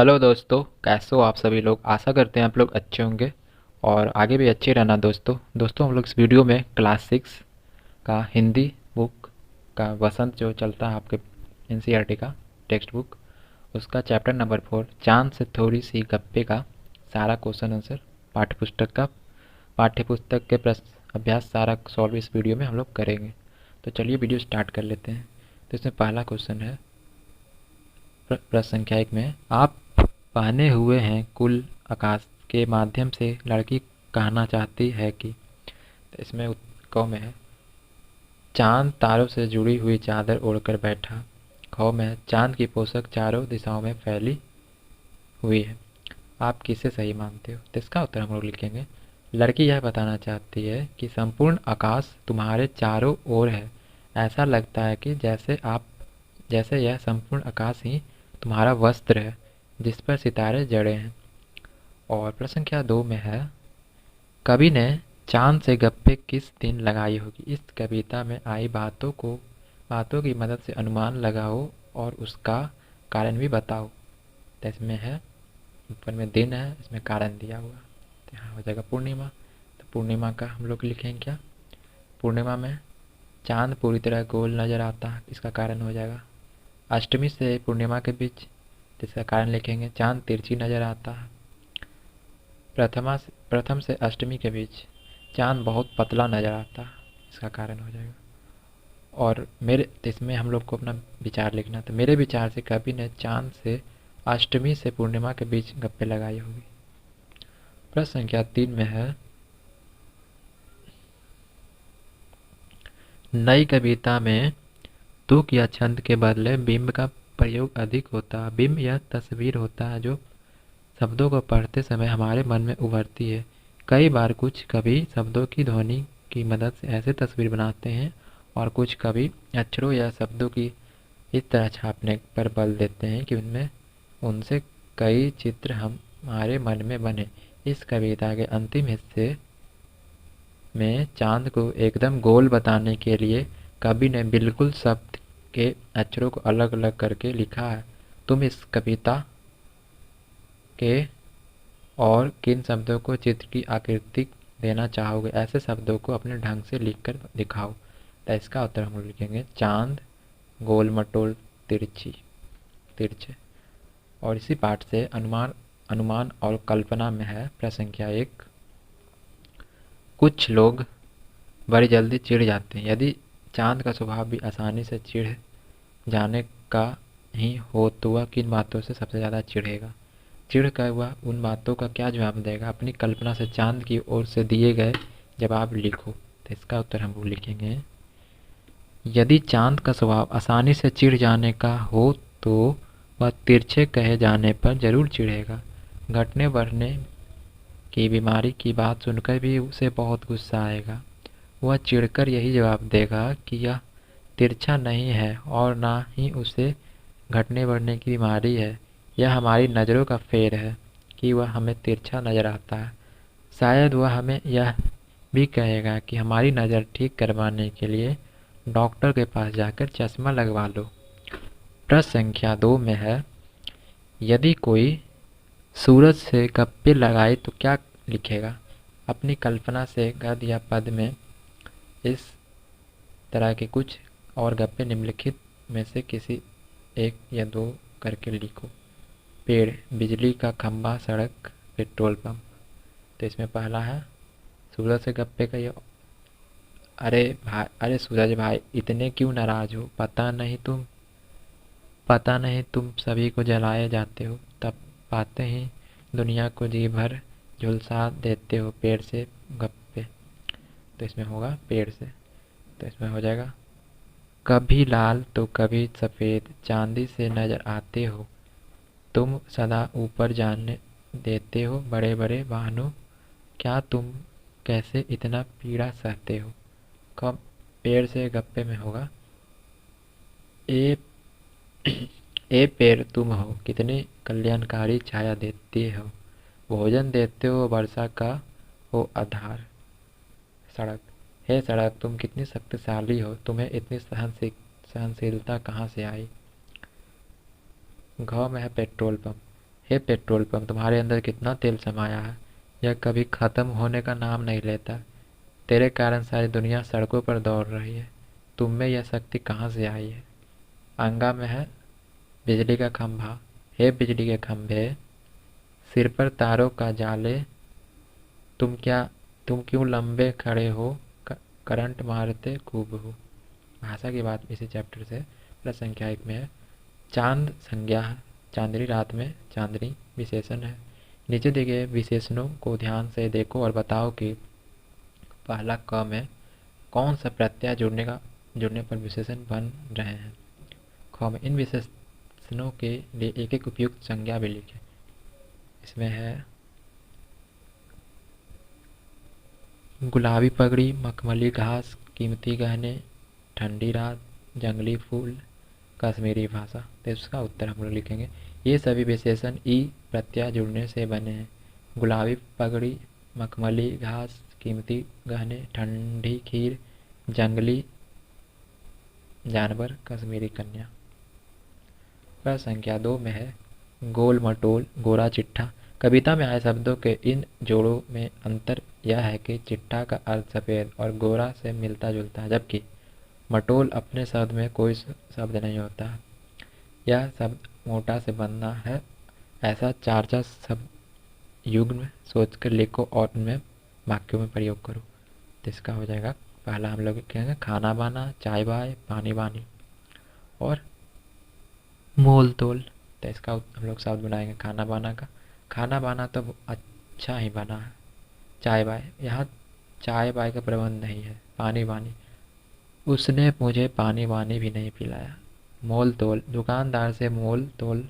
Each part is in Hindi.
हेलो दोस्तों, कैसे हो आप सभी लोग। आशा करते हैं आप लोग अच्छे होंगे और आगे भी अच्छे रहना। दोस्तों हम लोग इस वीडियो में क्लास 6 का हिंदी बुक का वसंत जो चलता है आपके एनसीईआरटी का टेक्स्ट बुक, उसका चैप्टर नंबर 4 चांद से थोड़ी सी गप्पे का सारा क्वेश्चन आंसर पाठ्य पुस्तक के प्रश्न अभ्यास सारा सॉल्व इस वीडियो में हम लोग करेंगे। तो चलिए वीडियो स्टार्ट कर लेते हैं। तो इसमें पहला क्वेश्चन है प्रश्न संख्या 1 में, आप पहने हुए हैं कुल आकाश के माध्यम से लड़की कहना चाहती है कि। तो इसमें क में है, चांद तारों से जुड़ी हुई चादर ओढ़कर बैठा। ख में है, चांद की पोशाक चारों दिशाओं में फैली हुई है। आप किसे सही मानते हो? तो इसका उत्तर हम लोग लिखेंगे, लड़की यह बताना चाहती है कि संपूर्ण आकाश तुम्हारे चारों ओर है। ऐसा लगता है कि जैसे यह संपूर्ण आकाश ही तुम्हारा वस्त्र है जिस पर सितारे जड़े हैं। और प्रश्न संख्या 2 में है, कवि ने चांद से गप्पे किस दिन लगाई होगी। इस कविता में आई बातों की मदद से अनुमान लगाओ और उसका कारण भी बताओ। तो इसमें है, ऊपर में दिन है, इसमें कारण दिया हुआ। तो यहाँ हो जाएगा पूर्णिमा। तो पूर्णिमा का हम लोग लिखेंगे क्या? पूर्णिमा में चांद पूरी तरह गोल नजर आता है, इसका कारण हो जाएगा। अष्टमी से पूर्णिमा के बीच, तो इसका कारण लिखेंगे, चांद तिरछी नजर आता है। प्रथम से अष्टमी के बीच चांद बहुत पतला नजर आता है, इसका कारण हो जाएगा। और मेरे इसमें हम लोग को अपना विचार लिखना था। मेरे विचार से कवि ने चांद से अष्टमी से पूर्णिमा के बीच गप्पे लगाई होगी। प्रश्न संख्या 3 में है, नई कविता में तुक या छंद के बदले बिंब का प्रयोग अधिक होता है। बिंब यह तस्वीर होता है जो शब्दों को पढ़ते समय हमारे मन में उभरती है। कई बार कुछ कवि शब्दों की ध्वनि की मदद से ऐसे तस्वीर बनाते हैं और कुछ कवि अक्षरों या शब्दों की इस तरह छापने पर बल देते हैं कि उनमें उनसे कई चित्र हमारे मन में बने। इस कविता के अंतिम हिस्से में चांद को एकदम गोल बताने के लिए कवि ने बिल्कुल शब्द के अक्षरों को अलग अलग करके लिखा है। तुम इस कविता के और किन शब्दों को चित्र की आकृति देना चाहोगे? ऐसे शब्दों को अपने ढंग से लिखकर दिखाओ। तो इसका उत्तर हम लिखेंगे, चांद गोल मटोल तिरछे। और इसी पाठ से अनुमान अनुमान और कल्पना में है। प्रश्न संख्या 1, कुछ लोग बड़ी जल्दी चिढ़ जाते हैं। यदि चांद का स्वभाव भी आसानी से चिढ़ जाने का ही हो तो वह किन बातों से सबसे ज़्यादा चिढ़ेगा? चिढ़ कर वह उन बातों का क्या जवाब देगा? अपनी कल्पना से चांद की ओर से दिए गए जवाब लिखो। तो इसका उत्तर हम लिखेंगे, यदि चांद का स्वभाव आसानी से चिढ़ जाने का हो तो वह तिरछे कहे जाने पर जरूर चिढ़ेगा। घटने बढ़ने की बीमारी की बात सुनकर भी उसे बहुत गुस्सा आएगा। वह चिढ़कर यही जवाब देगा कि यह तिरछा नहीं है और ना ही उसे घटने बढ़ने की बीमारी है। यह हमारी नज़रों का फेर है कि वह हमें तिरछा नज़र आता है। शायद वह हमें यह भी कहेगा कि हमारी नज़र ठीक करवाने के लिए डॉक्टर के पास जाकर चश्मा लगवा लो। प्रश्न संख्या 2 में है, यदि कोई सूरज से गप्पे लगाए तो क्या लिखेगा? अपनी कल्पना से गद्य या पद में इस तरह के कुछ और गप्पे निम्नलिखित में से किसी एक या दो करके लिखो। पेड़, बिजली का खंभा, सड़क, पेट्रोल पंप। तो इसमें पहला है, सूरज से गप्पे का ये, अरे सूरज भाई इतने क्यों नाराज हो? पता नहीं तुम सभी को जलाए जाते हो, तब पाते ही दुनिया को जी भर झुलसा देते हो पेड़ से गप्पे। तो इसमें होगा पेड़ से। तो इसमें हो जाएगा, कभी लाल तो कभी सफ़ेद चांदी से नजर आते हो, तुम सदा ऊपर जाने देते हो बड़े बड़े वाहनों, क्या तुम कैसे इतना पीड़ा सहते हो? कब पेड़ से गप्पे में होगा, ए ए पेड़ तुम हो कितनी कल्याणकारी छाया देते हो, भोजन देते हो वर्षा का हो आधार। सड़क, हे सड़क तुम कितनी शक्तिशाली हो, तुम्हें इतनी सहनशीलता कहाँ से आई? घ में है पेट्रोल पंप, हे पेट्रोल पंप, तुम्हारे अंदर कितना तेल समाया है, यह कभी खत्म होने का नाम नहीं लेता। तेरे कारण सारी दुनिया सड़कों पर दौड़ रही है। तुम में यह शक्ति कहाँ से आई है? अंगा में है बिजली का खंभा। हे बिजली के खंभे, सिर पर तारों का जाले, तुम क्यों लंबे खड़े हो, करंट मारते खूब हो। भाषा की बात इसी चैप्टर से प्रश्न संख्या 1 में है। चांद संज्ञा है, चांदनी रात में चांदनी विशेषण है। नीचे दिए गए विशेषणों को ध्यान से देखो और बताओ कि पहला क में कौन सा प्रत्यय जुड़ने पर विशेषण बन रहे हैं। ख में इन विशेषणों के लिए एक एक उपयुक्त संज्ञा भी लिखें। इसमें है गुलाबी पगड़ी, मखमली घास, कीमती गहने, ठंडी रात, जंगली फूल, कश्मीरी भाषा। तो इसका उत्तर हम लोग लिखेंगे। ये सभी विशेषण ई प्रत्यय जुड़ने से बने हैं। गुलाबी पगड़ी, मखमली घास, कीमती गहने, ठंडी खीर, जंगली जानवर, कश्मीरी कन्या। प्रश्न संख्या 2 में है गोल मटोल, गोरा चिट्ठा। कविता में आए शब्दों के इन जोड़ों में अंतर यह है कि चिट्ठा का अर्थ सफ़ेद और गोरा से मिलता जुलता है, जबकि मटोल अपने शब्द में कोई शब्द नहीं होता है। यह शब्द मोटा से बनना है। ऐसा चार चार शब्द युग्म सोचकर लिखो और उनमें वाक्यों में प्रयोग करो। तो इसका हो जाएगा, पहला हम लोग कहेंगे खाना बाना, चाय बाय, पानी बानी और मोल तोल। तो इसका हम लोग शब्द बनाएंगे खाना बाना का। खाना बाना तो अच्छा ही बना है। चाय बाय, यहाँ चाय बाय का प्रबंध नहीं है। पानी बानी, उसने मुझे पानी वानी भी नहीं पिलाया। मोल तोल, दुकानदार से मोल तोल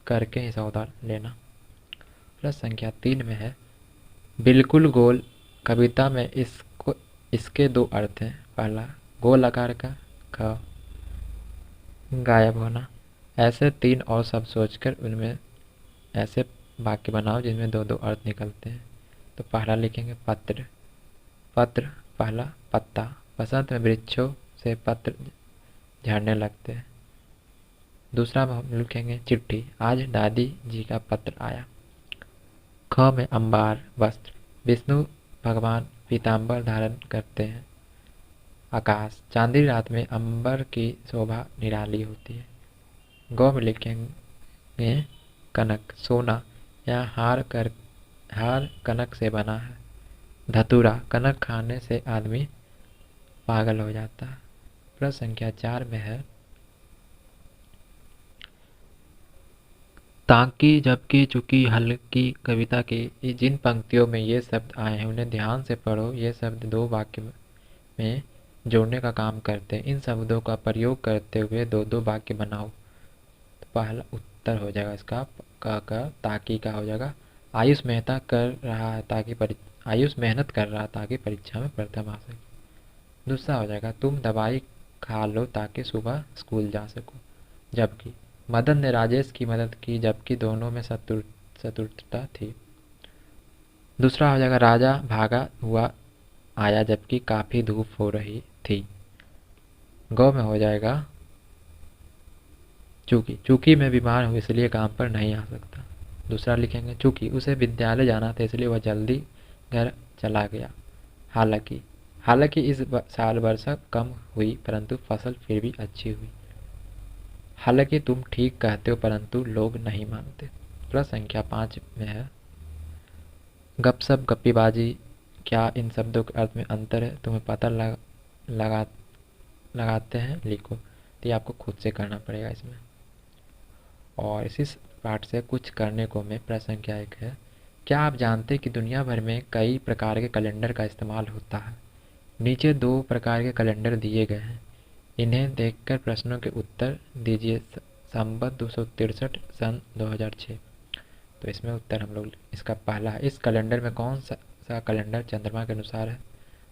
करके ही सौदा लेना। प्रश्न संख्या 3 में है बिल्कुल गोल। कविता में इसके दो अर्थ हैं। पहला गोल आकार का, ख गायब होना। ऐसे 3 और शब्द सोचकर उनमें ऐसे वाक्य बनाओ जिनमें दो दो अर्थ निकलते हैं। तो पहला लिखेंगे पत्र। पत्र, पहला पत्ता। बसंत में वृक्षों से पत्र झड़ने लगते हैं। दूसरा हम लिखेंगे चिट्ठी, आज दादी जी का पत्र आया। ख में अंबार, वस्त्र। विष्णु भगवान पीताम्बर धारण करते हैं। आकाश, चांदनी रात में अंबर की शोभा निराली होती है। गौ में लिखेंगे कनक, सोना। यहाँ हार कनक से बना है। धतूरा, कनक खाने से आदमी पागल हो जाता है। प्रश्न संख्या 4 में है ताकि, जबकि, चूंकि, हल्की। कविता की जिन पंक्तियों में ये शब्द आए हैं उन्हें ध्यान से पढ़ो। ये शब्द दो वाक्य में जोड़ने का काम करते हैं। इन शब्दों का प्रयोग करते हुए दो दो वाक्य बनाओ। तो पहला उत्तर हो जाएगा इसका का ताकि का हो जाएगा आयुष मेहनत कर रहा है ताकि परीक्षा में प्रथम आ सके। दूसरा हो जाएगा तुम दवाई खा लो ताकि सुबह स्कूल जा सको। जबकि मदन ने राजेश की मदद की जबकि दोनों में शत्रुता थी। दूसरा हो जाएगा राजा भागा हुआ आया जबकि काफी धूप हो रही थी। गौ में हो जाएगा चूंकि मैं बीमार हूँ इसलिए काम पर नहीं आ सकता। दूसरा लिखेंगे चूंकि उसे विद्यालय जाना था इसलिए वह जल्दी घर चला गया। हालांकि इस साल वर्षा कम हुई परंतु फसल फिर भी अच्छी हुई। हालांकि तुम ठीक कहते हो परंतु लोग नहीं मानते। प्रश्न संख्या 5 में है गपशप गप्पीबाजी। क्या इन शब्दों के अर्थ में अंतर है? तुम्हें पता लगाते हैं लिखो। तो ये आपको खुद से करना पड़ेगा इसमें। और इसी पाठ से कुछ करने को में प्रश्न संख्या 1 है क्या आप जानते हैं कि दुनिया भर में कई प्रकार के कैलेंडर का इस्तेमाल होता है? नीचे 2 प्रकार के कैलेंडर दिए गए हैं। इन्हें देखकर प्रश्नों के उत्तर दीजिए। संवत 263 सन 2006। तो इसमें उत्तर हम लोग इसका पहला है इस कैलेंडर में कौन सा कैलेंडर चंद्रमा के अनुसार है?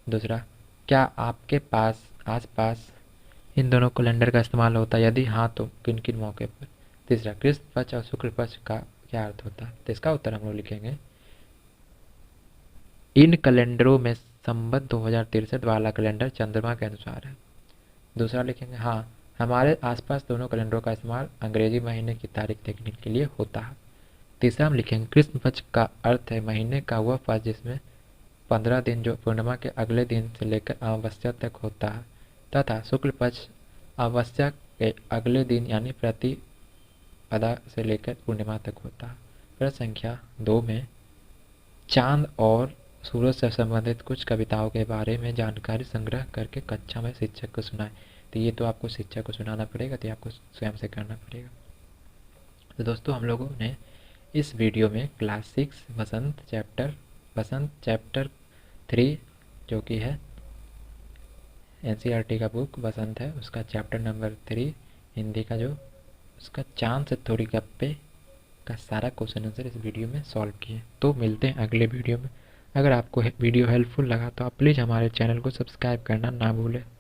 दूसरा क्या आपके पास आसपास इन दोनों कैलेंडर का इस्तेमाल होता है? यदि हाँ तो किन किन मौके पर? तीसरा कृष्ण पक्ष और शुक्ल पक्ष का क्या अर्थ होता है? तो इसका उत्तर हम लोग लिखेंगे इन कैलेंडरों में संवत 2063 वाला कैलेंडर चंद्रमा के अनुसार है। दूसरा लिखेंगे हाँ हमारे आसपास दोनों कैलेंडरों का इस्तेमाल अंग्रेजी महीने की तारीख देखने के लिए होता है। तीसरा हम लिखेंगे कृष्ण पक्ष का अर्थ है महीने का वह पक्ष जिसमें 15 दिन जो पूर्णिमा के अगले दिन से लेकर अमावस्या तक होता है, तथा शुक्ल पक्ष अमावस्या के अगले दिन यानी प्रतिपदा से लेकर पूर्णिमा तक होता है। प्रश्न संख्या 2 में चांद और सूरज से संबंधित कुछ कविताओं के बारे में जानकारी संग्रह करके कक्षा में शिक्षक को सुनाएं। तो ये तो आपको शिक्षक को सुनाना पड़ेगा, तो आपको स्वयं से करना पड़ेगा। तो दोस्तों हम लोगों ने इस वीडियो में क्लास 6 बसंत चैप्टर 3 जो कि है एनसीईआरटी का बुक बसंत है, उसका चैप्टर नंबर 3 हिंदी का जो उसका चांद से थोड़ी गप्पे का सारा क्वेश्चन आंसर इस वीडियो में सॉल्व किए। तो मिलते हैं अगले वीडियो में। अगर आपको वीडियो हेल्पफुल लगा तो आप प्लीज़ हमारे चैनल को सब्सक्राइब करना ना भूलें।